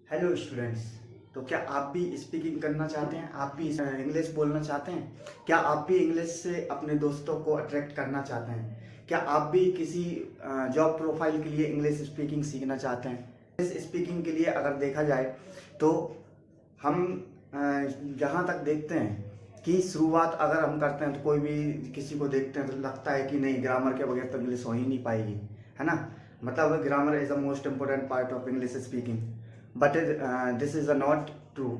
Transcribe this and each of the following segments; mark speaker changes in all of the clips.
Speaker 1: Hello students. तो क्या आप भी स्पीकिंग करना चाहते हैं? आप भी इंग्लिश बोलना चाहते हैं? क्या आप भी इंग्लिश से अपने दोस्तों को अट्रैक्ट करना चाहते हैं? क्या आप भी किसी जॉब प्रोफाइल के लिए इंग्लिश स्पीकिंग सीखना चाहते हैं? इंग्लिश स्पीकिंग के लिए अगर देखा जाए तो हम जहाँ तक देखते हैं कि शुरुआत अगर हम करते हैं तो कोई भी किसी को देखते हैं तो लगता है कि नहीं, ग्रामर के बगैर तो इंग्लिश हो ही नहीं पाएगी, है ना। मतलब grammar is the most important part of English speaking, but this is a not true.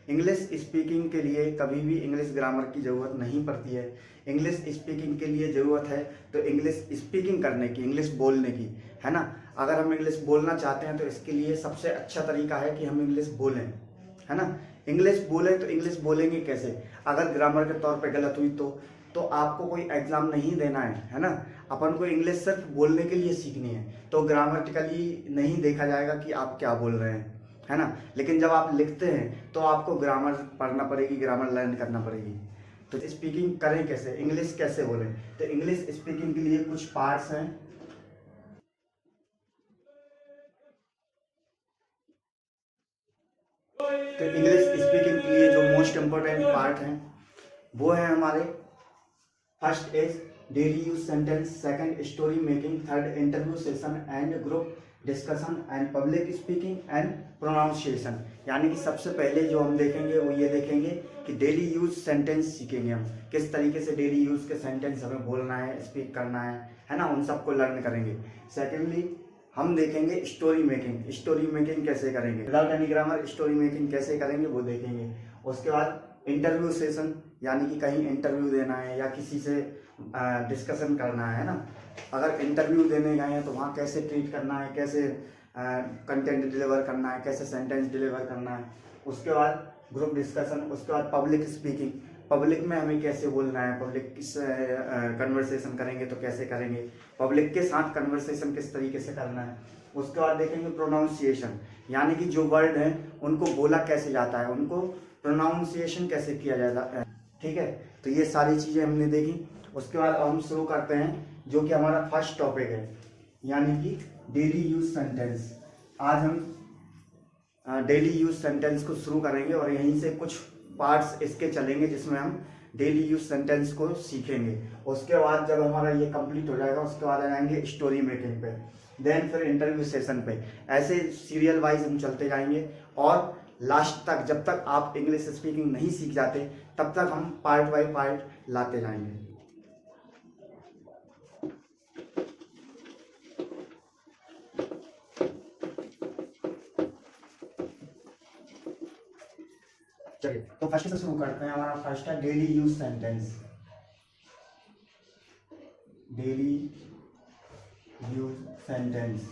Speaker 1: English speaking के लिए कभी भी इंग्लिश ग्रामर की ज़रूरत नहीं पड़ती है। इंग्लिश स्पीकिंग के लिए ज़रूरत है तो इंग्लिश स्पीकिंग करने की, इंग्लिश बोलने की, है ना। अगर हम इंग्लिश बोलना चाहते हैं तो इसके लिए सबसे अच्छा तरीका है कि हम इंग्लिश बोलें, है ना। इंग्लिश बोलें तो इंग्लिश बोलेंगे कैसे? अगर ग्रामर के तौर पे गलत हुई तो आपको कोई एग्ज़ाम नहीं देना है ना। अपन को इंग्लिश सिर्फ बोलने के लिए सीखनी है, तो ग्रामेटिकली नहीं देखा जाएगा कि आप क्या बोल रहे हैं, है ना। लेकिन जब आप लिखते हैं तो आपको ग्रामर पढ़ना पड़ेगी, ग्रामर लर्न करना पड़ेगी। तो स्पीकिंग करें कैसे, इंग्लिश कैसे बोलें? तो इंग्लिश स्पीकिंग के लिए कुछ पार्ट्स हैं। तो इंग्लिश स्पीकिंग के लिए जो मोस्ट इम्पोर्टेंट पार्ट हैं वो है हमारे, first is daily use sentence, second story making, third interview session and group discussion and public speaking and pronunciation. यानी कि सबसे पहले जो हम देखेंगे वो ये देखेंगे कि डेली यूज सेंटेंस सीखेंगे हम, किस तरीके से डेली यूज के सेंटेंस हमें बोलना है, स्पीक करना है ना, उन सबको लर्न करेंगे। सेकेंडली हम देखेंगे स्टोरी मेकिंग, स्टोरी मेकिंग कैसे करेंगे without any grammar, story making कैसे करेंगे वो देखेंगे। उसके बाद इंटरव्यू सेशन, यानी कि कहीं इंटरव्यू देना है या किसी से डिस्कशन करना है ना। अगर इंटरव्यू देने गए हैं तो वहाँ कैसे ट्रीट करना है, कैसे कंटेंट डिलीवर करना है, कैसे सेंटेंस डिलीवर करना है। उसके बाद ग्रुप डिस्कशन, उसके बाद पब्लिक स्पीकिंग, पब्लिक में हमें कैसे बोलना है, पब्लिक किस कन्वर्सेशन करेंगे तो कैसे करेंगे, पब्लिक के साथ कन्वर्सेशन किस तरीके से करना है। उसके बाद देखेंगे प्रोनाउंसिएशन, यानी कि जो वर्ड हैं उनको बोला कैसे जाता है, उनको प्रोनाउंसिएशन कैसे किया जाता है, ठीक है। तो ये सारी चीज़ें हमने देखी। उसके बाद हम शुरू करते हैं जो कि हमारा फर्स्ट टॉपिक है, यानी कि डेली यूज सेंटेंस। आज हम डेली यूज सेंटेंस को शुरू करेंगे और यहीं से कुछ पार्ट्स इसके चलेंगे जिसमें हम डेली यूज सेंटेंस को सीखेंगे। उसके बाद जब हमारा ये कंप्लीट हो जाएगा उसके बाद आ जाएंगे स्टोरी मेकिंग पे, देन फिर इंटरव्यू सेशन पे। ऐसे सीरियल वाइज हम चलते जाएंगे और लास्ट तक, जब तक आप इंग्लिश स्पीकिंग नहीं सीख जाते तब तक हम पार्ट बाय पार्ट लाते जाएंगे। चलिए तो फर्स्ट से शुरू करते हैं। हमारा फर्स्ट है daily use sentence. Daily use sentence,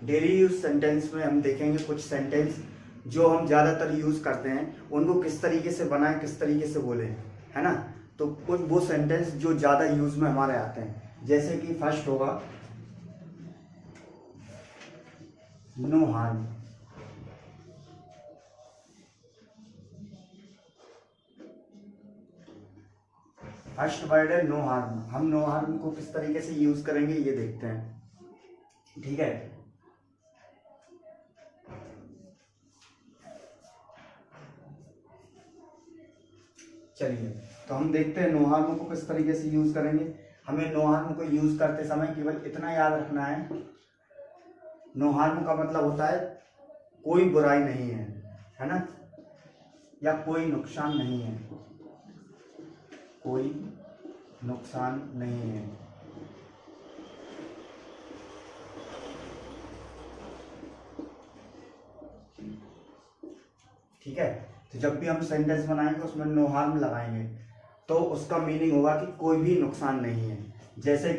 Speaker 1: daily use sentence में हम देखेंगे कुछ सेंटेंस जो हम ज़्यादातर यूज़ करते हैं उनको किस तरीके से बनाएं, किस तरीके से बोलें, है ना। तो कुछ वो सेंटेंस जो ज़्यादा यूज़ में हमारे आते हैं, जैसे कि फर्स्ट होगा नो हार्म। फर्स्ट वर्ड है नो हार्म। हम नो हार्म को किस तरीके से यूज़ करेंगे ये देखते हैं, ठीक है। चलिए तो हम देखते हैं नो हार्म को किस तरीके से यूज़ करेंगे। हमें नो हार्म को यूज़ करते समय केवल इतना याद रखना है, नो हार्म का मतलब होता है कोई बुराई नहीं है ना, या कोई नुकसान नहीं है, कोई नुकसान नहीं है। ठीक है। तो जब भी हम सेंटेंस बनाएंगे उसमें नो हार्म लगाएंगे तो उसका मीनिंग होगा कि कोई भी नुकसान नहीं है। जैसे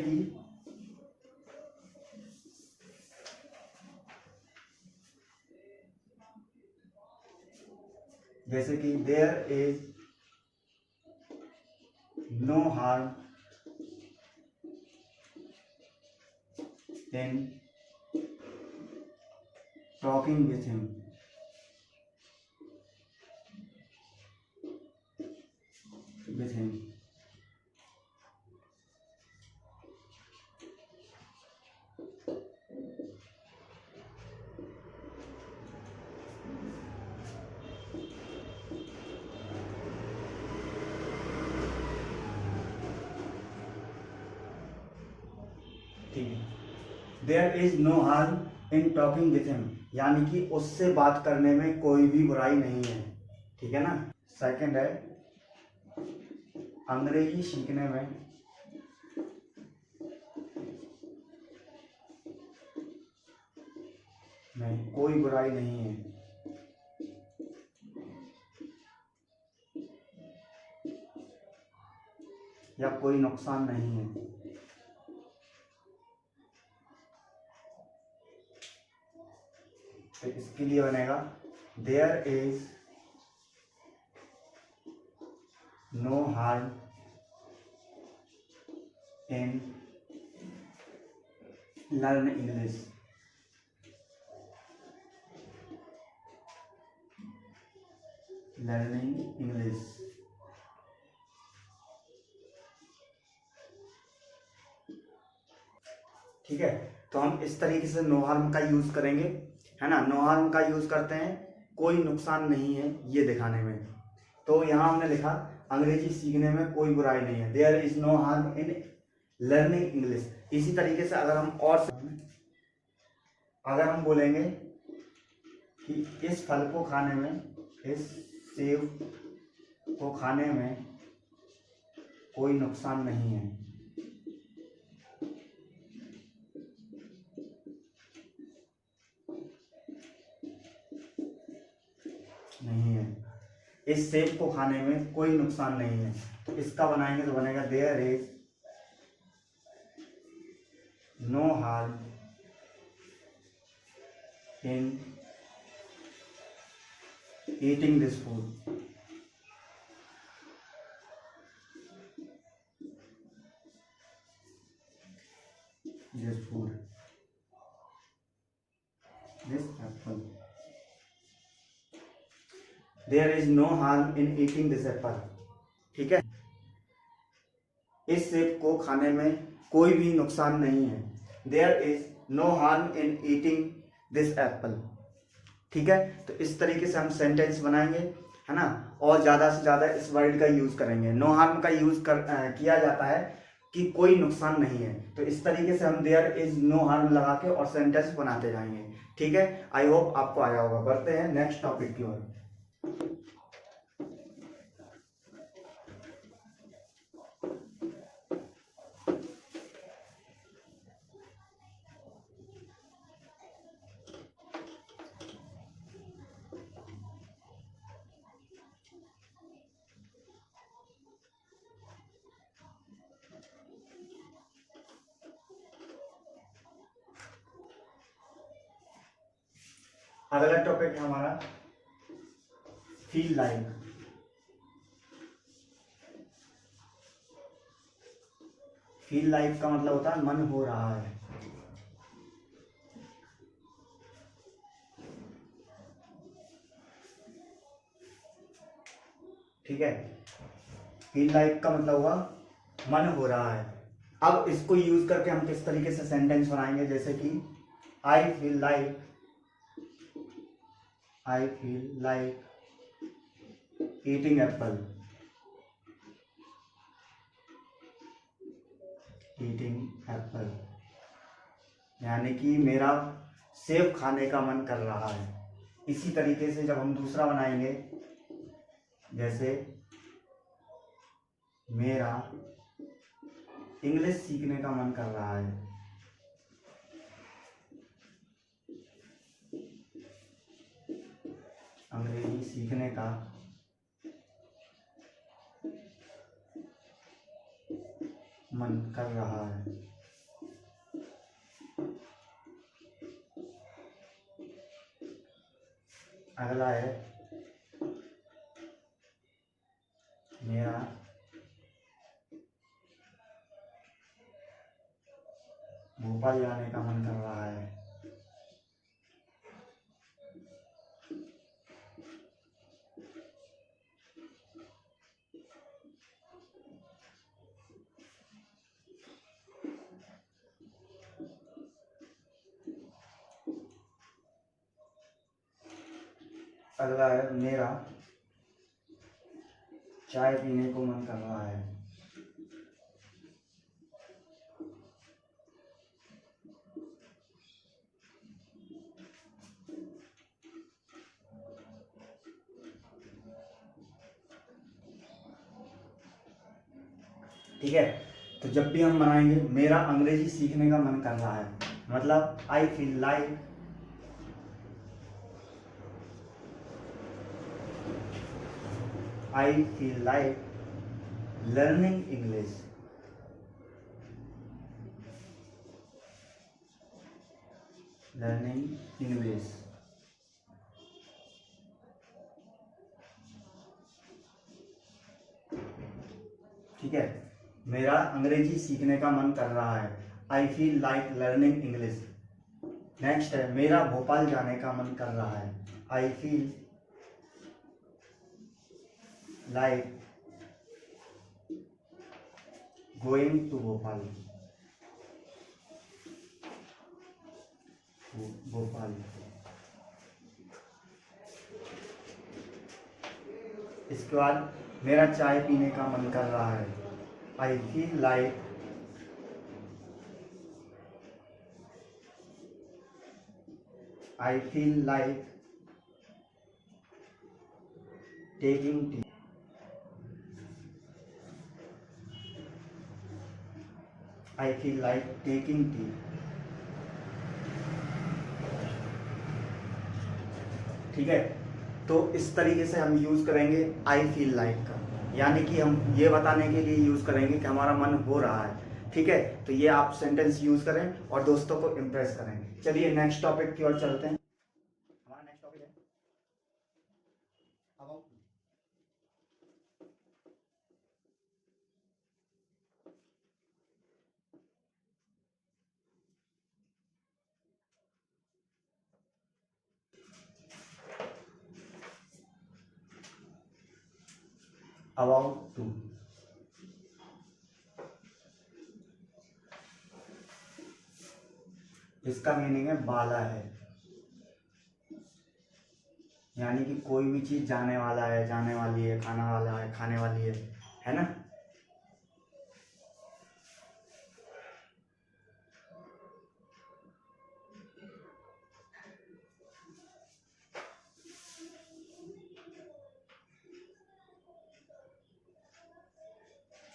Speaker 1: कि there is no harm in talking with him. ठीक है। There is no harm in talking with him, यानी कि उससे बात करने में कोई भी बुराई नहीं है, ठीक है ना। सेकंड है अंग्रेजी सीखने में कोई बुराई नहीं है। या कोई नुकसान नहीं है। तो इसके लिए बनेगा there is no harm in learn English. Learning English. ठीक है, तो हम इस तरीके से नो हार्म का यूज करेंगे, है ना। नो हार्म का यूज करते हैं कोई नुकसान नहीं है ये दिखाने में। तो यहाँ हमने लिखा अंग्रेजी सीखने में कोई बुराई नहीं है, there is no harm in learning English. इसी तरीके से अगर हम बोलेंगे कि इस फल को खाने में, इस सेब को खाने में कोई नुकसान नहीं है। नहीं है, इस सेब को खाने में कोई नुकसान नहीं है। तो इसका बनाएंगे तो बनेगा there is no harm in eating this food. This food, this apple. There is no harm in eating this apple. ठीक है, इस सेब को खाने में कोई भी नुकसान नहीं है। There is no harm in eating this apple. ठीक है, तो इस तरीके से हम सेंटेंस बनाएंगे, है ना। और ज़्यादा से ज़्यादा इस वर्ड का यूज़ करेंगे। नो हार्म का यूज़ किया जाता है कि कोई नुकसान नहीं है। तो इस तरीके से हम देयर इज नो हार्म लगा के और सेंटेंस बनाते जाएंगे। ठीक है, आई होप आपको आया होगा। बढ़ते हैं नेक्स्ट टॉपिक की ओर। अगला टॉपिक है हमारा फील लाइक। फील लाइक का मतलब होता है मन हो रहा है। ठीक है, फील लाइक का मतलब हुआ मन हो रहा है। अब इसको यूज करके हम किस तरीके से सेंटेंस बनाएंगे, जैसे कि आई feel like eating Apple. Eating Apple यानी कि मेरा सेब खाने का मन कर रहा है। इसी तरीके से जब हम दूसरा बनाएंगे, जैसे मेरा इंग्लिश सीखने का मन कर रहा है। अंग्रेजी सीखने का मन कर रहा है। अगला है मेरा भोपाल जाने का मन कर रहा है। अगला है मेरा चाय पीने को मन कर रहा है। ठीक है। तो जब भी हम बनाएंगे मेरा अंग्रेजी सीखने का मन कर रहा है, मतलब आई फील लाइक लर्निंग इंग्लिश। ठीक है, मेरा अंग्रेजी सीखने का मन कर रहा है, I feel like learning English. Next है मेरा भोपाल जाने का मन कर रहा है, I feel like going to Bhopal. इसके बाद मेरा चाय पीने का मन कर रहा है, I feel like taking tea. I feel like taking tea. ठीक है, तो इस तरीके से हम यूज करेंगे आई फील लाइक का, यानी कि हम ये बताने के लिए यूज करेंगे कि हमारा मन हो रहा है। ठीक है, तो ये आप सेंटेंस यूज करें और दोस्तों को इम्प्रेस करें। चलिए नेक्स्ट टॉपिक की ओर चलते हैं। हमारा नेक्स्ट टॉपिक है अबाउट टू। इसका मीनिंग है वाला है, यानी कि कोई भी चीज जाने वाला है, जाने वाली है, खाना वाला है, खाने वाली है ना।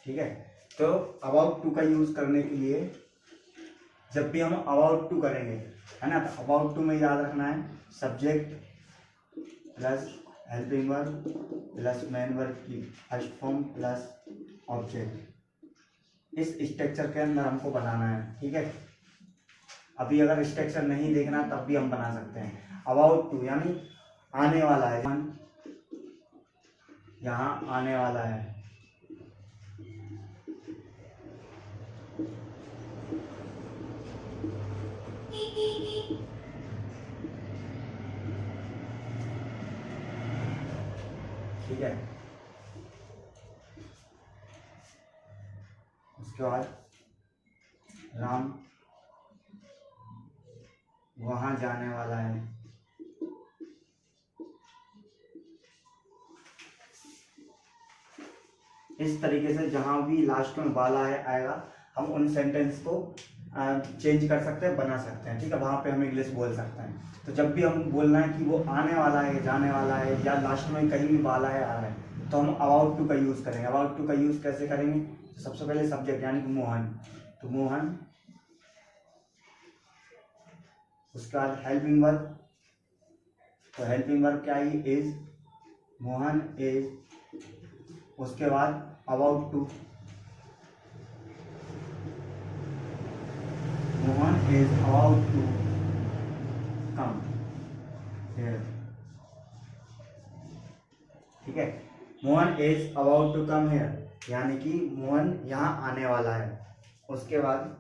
Speaker 1: ठीक है, तो अबाउट टू का यूज करने के लिए जब भी हम अबाउट टू करेंगे, है ना, तो अबाउट टू में याद रखना है subject plus helping verb plus main verb की फर्स्ट फॉर्म प्लस ऑब्जेक्ट। इस स्ट्रक्चर के अंदर हमको बनाना है। ठीक है, अभी अगर स्ट्रक्चर नहीं देखना तब भी हम बना सकते हैं। अबाउट टू यानी आने वाला है, यहाँ आने वाला है। ठीक है, उसके बाद राम वहां जाने वाला है। इस तरीके से जहां भी लास्ट में वाला है आएगा, हम उन सेंटेंस को चेंज कर सकते हैं, बना सकते हैं। ठीक है, वहां पे हम इंग्लिश बोल सकते हैं। तो जब भी हम बोलना है कि वो आने वाला है, जाने वाला है, या लास्ट में कहीं भी वाला है आ रहा है, तो हम अबाउट टू का यूज करेंगे। अबाउट टू का यूज कैसे करेंगे? तो सबसे पहले सब्जेक्ट यानी कि मोहन, तो मोहन, उसके बाद हेल्पिंग वर्ब, तो हेल्पिंग वर्ब क्या है? Is, Mohan is. उसके बाद about to, Mohan is about to come here. ठीक है, Mohan is about to come here, यानी कि मोहन यहाँ आने वाला है। उसके बाद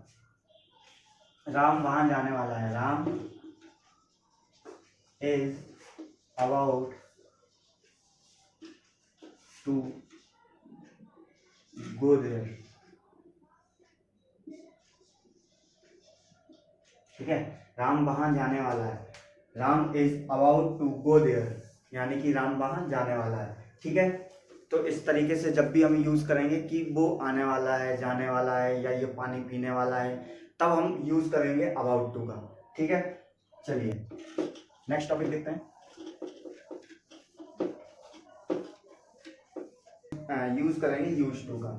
Speaker 1: राम वहां जाने वाला है, Ram is about to go there. ठीक है, राम वहां जाने वाला है, Ram is about to go there, यानी कि राम वहां जाने वाला है। ठीक है, तो इस तरीके से जब भी हम यूज करेंगे कि वो आने वाला है, जाने वाला है, या ये पानी पीने वाला है, तब हम यूज करेंगे अबाउट टू का। ठीक है, चलिए नेक्स्ट टॉपिक देखते हैं। यूज करेंगे यूज टू का।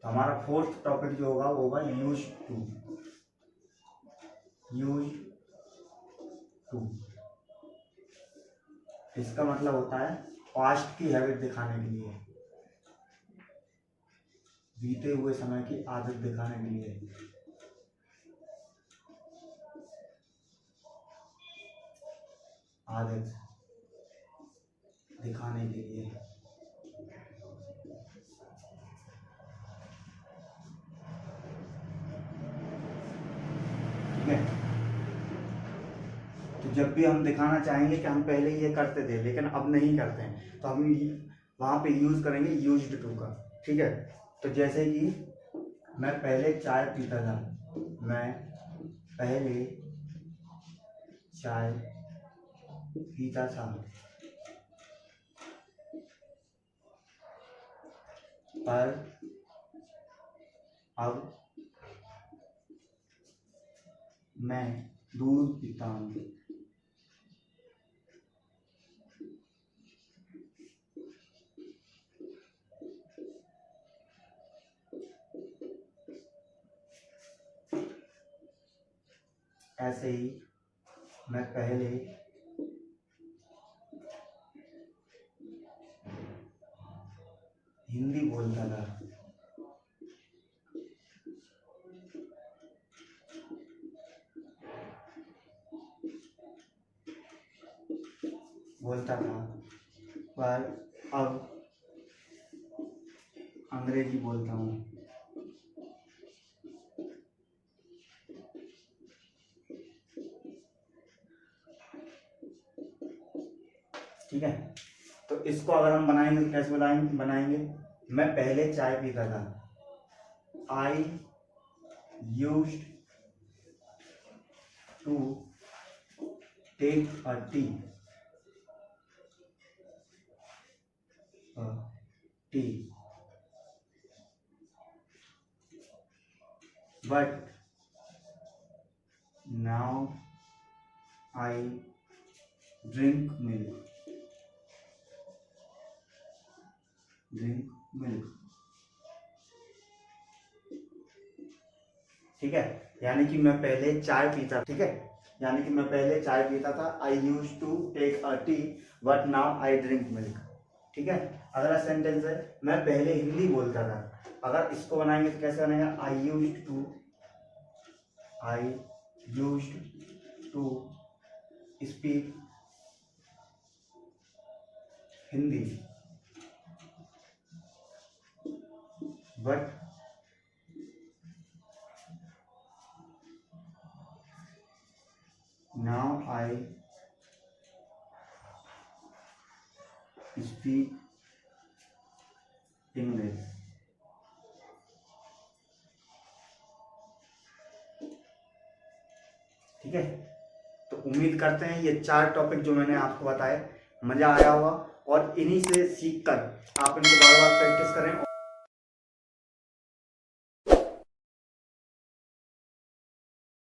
Speaker 1: तो हमारा फोर्थ टॉपिक जो होगा वो होगा यूज टू। यूज टू इसका मतलब होता है पास्ट की हैबिट दिखाने के लिए, बीते हुए समय की आदत दिखाने के लिए। आदत दिखाने के लिए। ठीक है, तो जब भी हम दिखाना चाहेंगे कि हम पहले ये करते थे लेकिन अब नहीं करते हैं, तो हम वहां पे यूज करेंगे यूज्ड टू का। ठीक है, तो जैसे कि मैं पहले चाय पीता था, मैं पहले चाय पीता था, पर अब मैं दूध पीता हूँ। ऐसे ही मैं पहले हिंदी बोलता था, पर अब अंग्रेजी बोलता हूँ। ठीक है, तो इसको अगर हम बनाएंगे तो कैसे बनाएंगे? मैं पहले चाय पीता था, I used to take a tea, but now I drink milk. ठीक है, यानी कि मैं पहले चाय पीता, ठीक है, यानी कि मैं पहले चाय पीता था, I use to take a tea but now I drink milk. ठीक है, अगला सेंटेंस है मैं पहले हिंदी बोलता था। अगर इसको बनाएंगे तो कैसे बनेगा? I use to speak Hindi but now I speak English। ठीक है, तो उम्मीद करते हैं ये 4 टॉपिक जो मैंने आपको बताए मजा आया होगा और इन्हीं से सीखकर आप इनको बार बार प्रैक्टिस